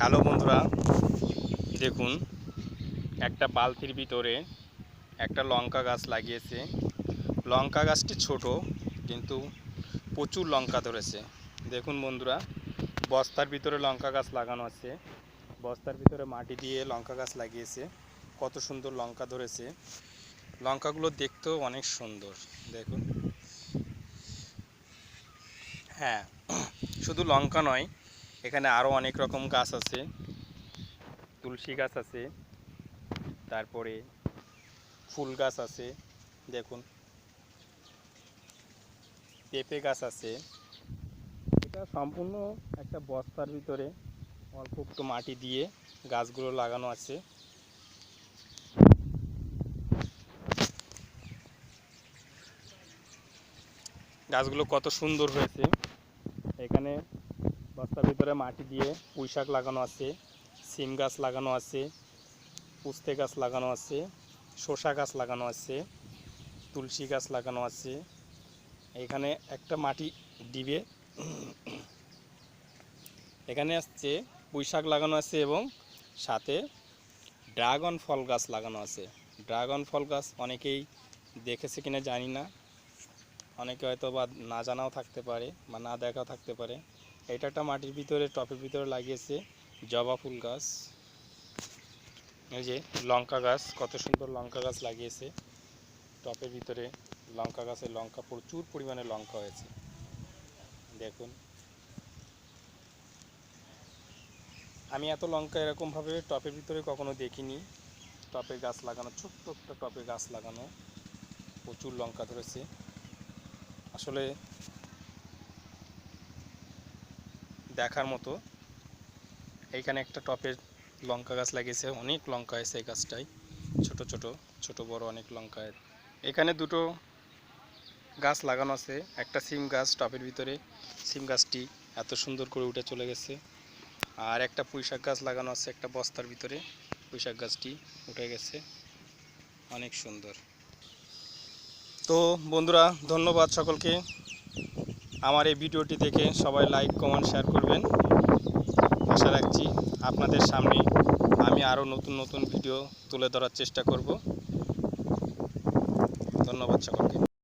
Hello বন্ধুরা, দেখুন একটা বালতির ভিতরে একটা লঙ্কা গাছ লাগিয়েছে। লঙ্কা গাছটি ছোট কিন্তু প্রচুর লঙ্কা ধরেছে। দেখুন বন্ধুরা, বস্তার ভিতরে লঙ্কা গাছ লাগানো আছে। বস্তার ভিতরে মাটি দিয়ে লঙ্কা গাছ লাগিয়েছে। কত সুন্দর লঙ্কা ধরেছে। লঙ্কাগুলো দেখতেও অনেক সুন্দর। দেখুন, হ্যাঁ, শুধু লঙ্কা নয়, এখানে আরও অনেক রকম গাছ আছে। তুলসী গাছ আছে, তারপরে ফুল গাছ আছে, দেখুন পেঁপে গাছ আছে। এটা সম্পূর্ণ একটা বস্তার ভিতরে অল্প একটু মাটি দিয়ে গাছগুলো লাগানো আছে। গাছগুলো কত সুন্দর হয়েছে। এখানে বস্তার ভিতরে মাটি দিয়ে পুঁই শাক লাগানো আছে, সিম গাছ লাগানো আছে, উস্তে গাছ লাগানো আছে, শসা গাছ লাগানো আছে, তুলসী গাছ লাগানো আছে। এখানে একটা মাটি ডিবে এখানে আসছে পুঁই শাক লাগানো আছে এবং সাথে ড্রাগন ফল গাছ লাগানো আছে। ড্রাগন ফল গাছ অনেকেই দেখেছে কিনা জানি না, অনেকে হয়তো বা না জানাও থাকতে পারে বা না দেখাও থাকতে পারে। এটা একটা মাটির ভিতরে টপের ভিতরে লাগিয়েছে জবা ফুল গাছ। এই যে লঙ্কা গাছ, কত সুন্দর লঙ্কা গাছ লাগিয়েছে টপের ভিতরে। লঙ্কা গাছে লঙ্কা প্রচুর পরিমাণে লঙ্কা হয়েছে, দেখুন। আমি এত লঙ্কা এরকমভাবে টপের ভিতরে কখনো দেখিনি। টপে গাছ লাগানো, ছোট্ট একটা টপে গাছ লাগানো, প্রচুর লঙ্কা ধরেছে। আসলে দেখার মতো। এইখানে একটা টপের লঙ্কা গাছ লাগিয়েছে, অনেক লঙ্কা হয়েছে এই গাছটায়, ছোট ছোট ছোট বড় অনেক লঙ্কা। এখানে দুটো গাছ লাগানো আছে, একটা সিম গাছ টপের ভিতরে, সিম গাছটি এত সুন্দর করে উঠে চলে গেছে। আর একটা পুঁই শাক গাছ লাগানো আছে একটা বস্তার ভিতরে, পুঁই শাক গাছটি উঠে গেছে, অনেক সুন্দর। তো বন্ধুরা, ধন্যবাদ সকলকে। আমার এই ভিডিওটি দেখে সবাই লাইক কমেন্ট শেয়ার করবেন। আশা রাখছি আপনাদের সামনে আমি আরও নতুন নতুন ভিডিও তুলে ধরার চেষ্টা করব। ধন্যবাদ সকলকে।